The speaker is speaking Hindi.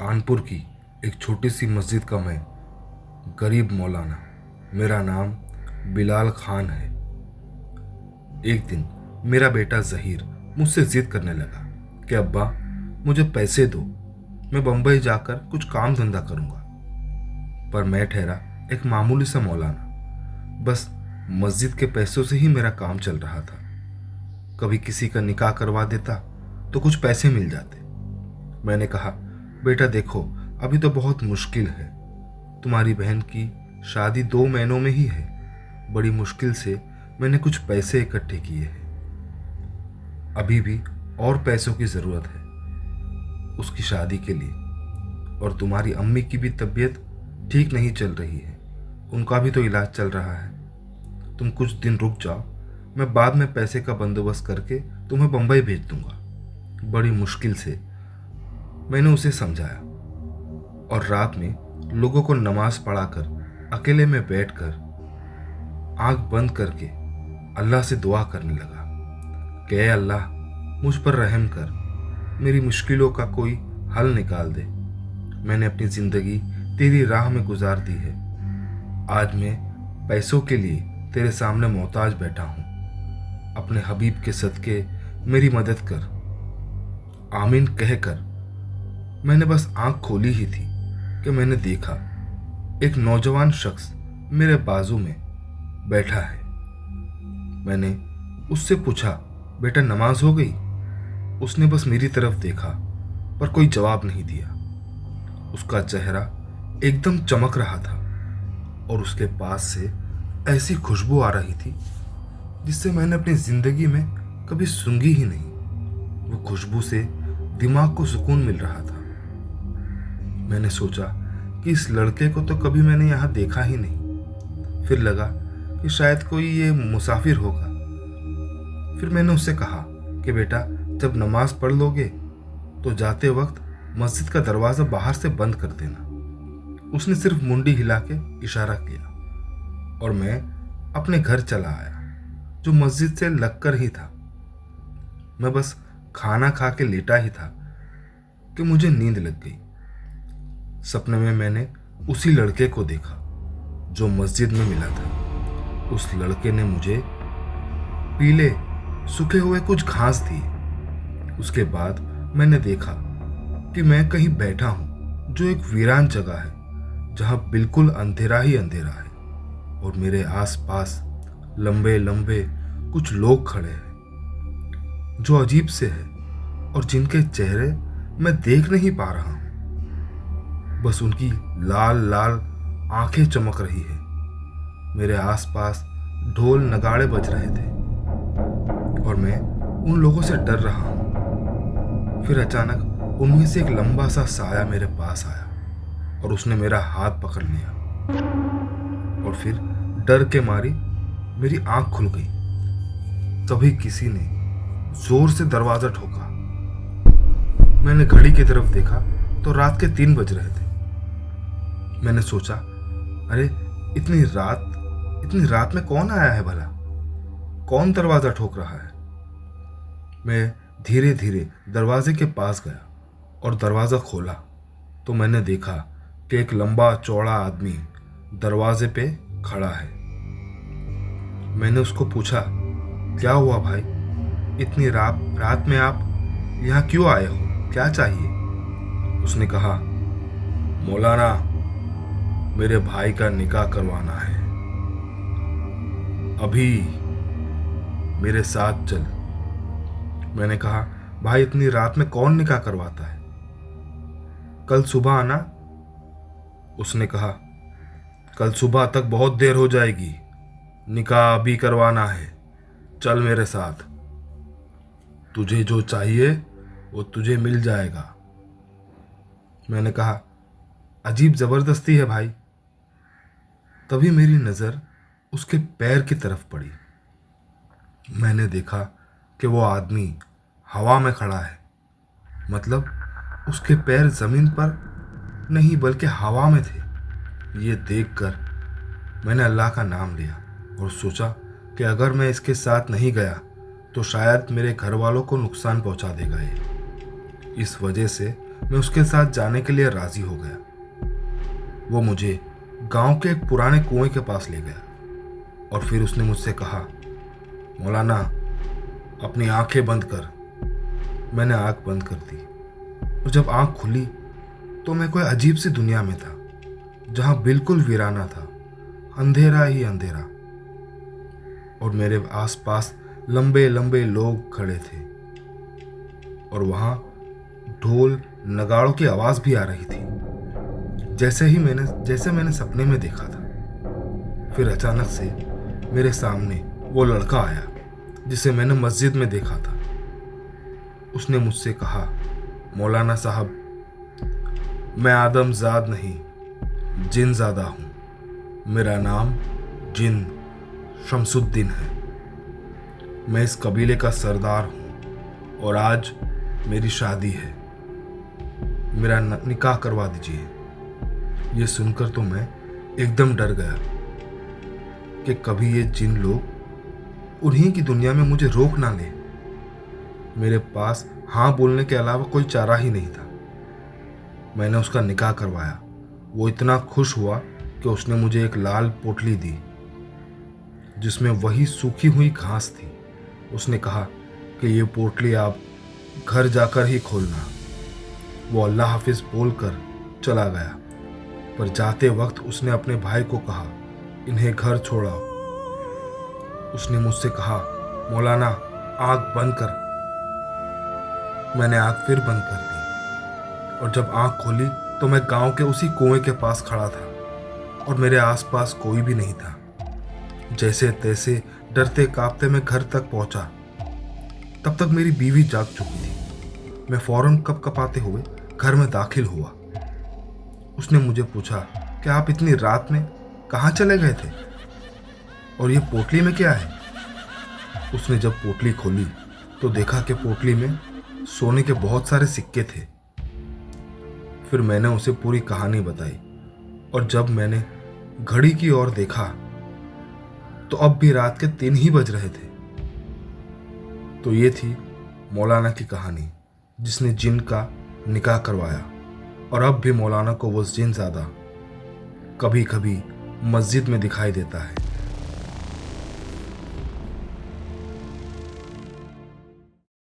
कानपुर की एक छोटी सी मस्जिद का मैं गरीब मौलाना। मेरा नाम बिलाल खान है। एक दिन मेरा बेटा ज़हीर मुझसे ज़िद करने लगा कि अब्बा मुझे पैसे दो, मैं बम्बई जाकर कुछ काम धंधा करूँगा। पर मैं ठहरा एक मामूली सा मौलाना, बस मस्जिद के पैसों से ही मेरा काम चल रहा था। कभी किसी का निकाह करवा देता तो कुछ पैसे मिल जाते। मैंने कहा, बेटा देखो, अभी तो बहुत मुश्किल है, तुम्हारी बहन की शादी 2 महीनों में ही है। बड़ी मुश्किल से मैंने कुछ पैसे इकट्ठे किए हैं। अभी भी और पैसों की ज़रूरत है उसकी शादी के लिए, और तुम्हारी अम्मी की भी तबीयत ठीक नहीं चल रही है, उनका भी तो इलाज चल रहा है। तुम कुछ दिन रुक जाओ, मैं बाद में पैसे का बंदोबस्त करके तुम्हें बम्बई भेज दूंगा। बड़ी मुश्किल से मैंने उसे समझाया और रात में लोगों को नमाज पढ़ाकर अकेले में बैठकर आंख बंद करके अल्लाह से दुआ करने लगा कि ऐ अल्लाह, मुझ पर रहम कर, मेरी मुश्किलों का कोई हल निकाल दे। मैंने अपनी ज़िंदगी तेरी राह में गुजार दी है। आज मैं पैसों के लिए तेरे सामने मोहताज बैठा हूँ। अपने हबीब के सदके मेरी मदद कर। आमीन कहकर मैंने बस आंख खोली ही थी कि मैंने देखा एक नौजवान शख्स मेरे बाजू में बैठा है। मैंने उससे पूछा, बेटा नमाज हो गई? उसने बस मेरी तरफ देखा पर कोई जवाब नहीं दिया। उसका चेहरा एकदम चमक रहा था और उसके पास से ऐसी खुशबू आ रही थी जिससे मैंने अपनी जिंदगी में कभी सूंघी ही नहीं। वो खुशबू से दिमाग को सुकून मिल रहा था। मैंने सोचा कि इस लड़के को तो कभी मैंने यहाँ देखा ही नहीं। फिर लगा कि शायद कोई ये मुसाफिर होगा। फिर मैंने उससे कहा कि बेटा, जब नमाज पढ़ लोगे तो जाते वक्त मस्जिद का दरवाज़ा बाहर से बंद कर देना। उसने सिर्फ मुंडी हिला के इशारा किया और मैं अपने घर चला आया, जो मस्जिद से लगकर ही था। मैं बस खाना खा के लेटा ही था कि मुझे नींद लग गई। सपने में मैंने उसी लड़के को देखा जो मस्जिद में मिला था। उस लड़के ने मुझे पीले सूखे हुए कुछ घास दिए। उसके बाद मैंने देखा कि मैं कहीं बैठा हूं जो एक वीरान जगह है, जहां बिल्कुल अंधेरा ही अंधेरा है और मेरे आसपास लंबे लंबे कुछ लोग खड़े हैं जो अजीब से हैं और जिनके चेहरे मैं देख नहीं पा रहा हूं। बस उनकी लाल लाल आंखें चमक रही है। मेरे आसपास ढोल नगाड़े बज रहे थे और मैं उन लोगों से डर रहा हूं। फिर अचानक उनमें से एक लंबा सा साया मेरे पास आया और उसने मेरा हाथ पकड़ लिया और फिर डर के मारी मेरी आंख खुल गई। तभी किसी ने जोर से दरवाजा ठोका। मैंने घड़ी की तरफ देखा तो रात के 3 बज रहे थे। मैंने सोचा, अरे इतनी रात में कौन आया है भला? कौन दरवाजा ठोक रहा है? मैं धीरे धीरे दरवाजे के पास गया और दरवाजा खोला तो मैंने देखा कि एक लंबा चौड़ा आदमी दरवाजे पे खड़ा है। मैंने उसको पूछा, क्या हुआ भाई? इतनी रात में आप यहाँ क्यों आए हो? क्या चाहिए? उसने कहा, मौलाना, मेरे भाई का निकाह करवाना है, अभी मेरे साथ चल। मैंने कहा, भाई इतनी रात में कौन निकाह करवाता है? कल सुबह आना। उसने कहा, कल सुबह तक बहुत देर हो जाएगी, निकाह अभी करवाना है, चल मेरे साथ। तुझे जो चाहिए वो तुझे मिल जाएगा। मैंने कहा, अजीब जबरदस्ती है भाई। तभी मेरी नज़र उसके पैर की तरफ पड़ी। मैंने देखा कि वो आदमी हवा में खड़ा है, मतलब उसके पैर ज़मीन पर नहीं बल्कि हवा में थे। ये देखकर मैंने अल्लाह का नाम लिया और सोचा कि अगर मैं इसके साथ नहीं गया तो शायद मेरे घर वालों को नुकसान पहुंचा देगा ये। इस वजह से मैं उसके साथ जाने के लिए राजी हो गया। वो मुझे गांव के एक पुराने कुएं के पास ले गया और फिर उसने मुझसे कहा, मौलाना अपनी आंखें बंद कर। मैंने आंख बंद कर दी और जब आंख खुली तो मैं कोई अजीब सी दुनिया में था जहां बिल्कुल वीराना था, अंधेरा ही अंधेरा, और मेरे आसपास लंबे लंबे लोग खड़े थे और वहां ढोल नगाड़ों की आवाज भी आ रही थी, जैसे मैंने सपने में देखा था। फिर अचानक से मेरे सामने वो लड़का आया जिसे मैंने मस्जिद में देखा था। उसने मुझसे कहा, मौलाना साहब, मैं आदमजाद नहीं, जिनजादा हूं। मेरा नाम जिन शमसुद्दीन है। मैं इस कबीले का सरदार हूं और आज मेरी शादी है। मेरा निकाह करवा दीजिए। ये सुनकर तो मैं एकदम डर गया कि कभी ये जिन लोग उन्हीं की दुनिया में मुझे रोक ना ले। मेरे पास हाँ बोलने के अलावा कोई चारा ही नहीं था। मैंने उसका निकाह करवाया। वो इतना खुश हुआ कि उसने मुझे एक लाल पोटली दी जिसमें वही सूखी हुई घास थी। उसने कहा कि ये पोटली आप घर जाकर ही खोलना। वो अल्लाह हाफिज बोलकर चला गया, पर जाते वक्त उसने अपने भाई को कहा, इन्हें घर छोड़ाओ। उसने मुझसे कहा, मौलाना आंख बंद कर। मैंने आंख फिर बंद कर दी और जब आंख खोली तो मैं गांव के उसी कुएं के पास खड़ा था और मेरे आसपास कोई भी नहीं था। जैसे तैसे डरते कांपते मैं घर तक पहुंचा। तब तक मेरी बीवी जाग चुकी थी। मैं फौरन कपकपाते हुए घर में दाखिल हुआ। उसने मुझे पूछा कि आप इतनी रात में कहाँ चले गए थे और ये पोटली में क्या है। उसने जब पोटली खोली तो देखा कि पोटली में सोने के बहुत सारे सिक्के थे। फिर मैंने उसे पूरी कहानी बताई और जब मैंने घड़ी की ओर देखा तो अब भी रात के 3 ही बज रहे थे। तो ये थी मौलाना की कहानी जिसने जिन का निकाह करवाया और अब भी मौलाना को वो जिन ज़्यादा कभी कभी मस्जिद में दिखाई देता है।